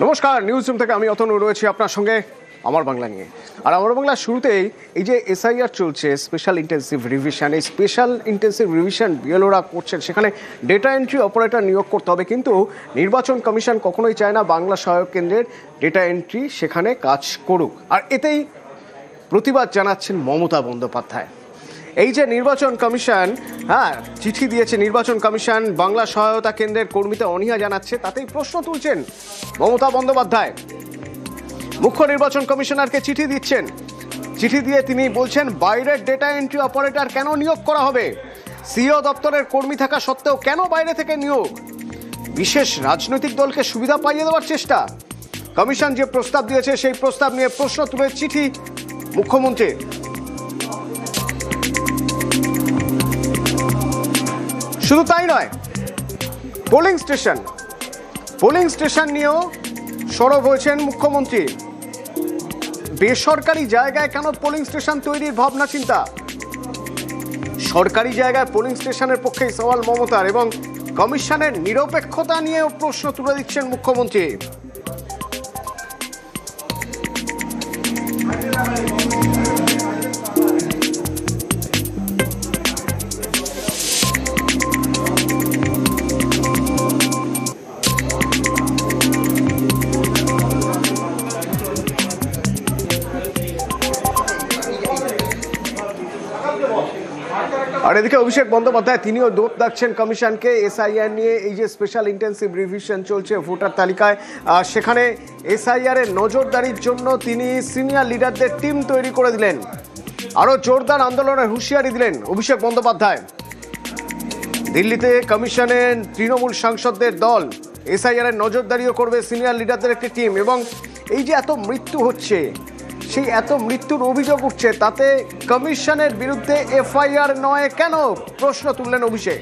নমস্কার, news room থেকে আমি অতনু রয়েছি আপনার সঙ্গে আমার বাংলা নিয়ে। আর আমার বাংলার শুরুতেই এই যে এসআইআর চলছে, স্পেশাল ইন্টেন্সিভ রিভিশন, এই স্পেশাল ইন্টেন্সিভ রিভিশন বিএলওরা করছেন, সেখানে ডেটা এন্ট্রি অপারেটর নিয়োগ করতে হবে, কিন্তু নির্বাচন কমিশন কখনোই চায় না বাংলা সহায়ক কেন্দ্রের ডেটা এন্ট্রি সেখানে কাজ করুক। আর এতেই প্রতিবাদ জানাচ্ছেন মমতা বন্দ্যোপাধ্যায়। এই যে নির্বাচন কমিশন চিঠি দিয়েছে, নির্বাচন কমিশন বাংলা সহায়তা কেন্দ্রের কর্মীদের অনীহা জানাচ্ছে, তাতেই প্রশ্ন তুলছেন মমতা বন্দ্যোপাধ্যায়। মুখ্য নির্বাচন কমিশনারকে চিঠি দিচ্ছেন, চিঠি দিয়ে তিনি বলছেন বাইরের ডেটা এন্ট্রি অপারেটর কেন নিয়োগ করা হবে, সিও দপ্তরের কর্মী থাকা সত্ত্বেও কেন বাইরে থেকে নিয়োগ, বিশেষ রাজনৈতিক দলকে সুবিধা পাইয়ে দেওয়ার চেষ্টা। কমিশন যে প্রস্তাব দিয়েছে সেই প্রস্তাব নিয়ে প্রশ্ন তুলে চিঠি মুখ্যমন্ত্রীর। শুধু তাই নয়, পোলিং স্টেশন নিয়েও সরব হয়েছেন মুখ্যমন্ত্রী। বেসরকারি জায়গায় কেন পোলিং স্টেশন তৈরির ভাবনা চিন্তা, সরকারি জায়গায় পোলিং স্টেশনের পক্ষেই সওয়াল মমতার, এবং কমিশনের নিরপেক্ষতা নিয়েও প্রশ্ন তুলে দিচ্ছেন মুখ্যমন্ত্রী। আর এদিকে অভিষেক বন্দ্যোপাধ্যায় তিনিও দোপ দাগছেন কমিশনকে। এসআইআর নিয়ে এই যে স্পেশাল ইন্টেন্সিভ রিভিশন চলছে ভোটার তালিকায়, সেখানে এসআইআর এর নজরদারির জন্য তিনি সিনিয়র লিডারদের টিম তৈরি করে দিলেন। আরও জোরদার আন্দোলনের হুঁশিয়ারি দিলেন অভিষেক বন্দ্যোপাধ্যায়। দিল্লিতে কমিশনের তৃণমূল সাংসদদের দল এসআইআর এর নজরদারিও করবে সিনিয়র লিডারদের একটি টিম। এবং এই যে এত মৃত্যু হচ্ছে, সেই এত মৃত্যুর অভিযোগ উঠছে, তাতে কমিশনের বিরুদ্ধে এফআইআর নয় কেন, প্রশ্ন তুললেন অভিষেক।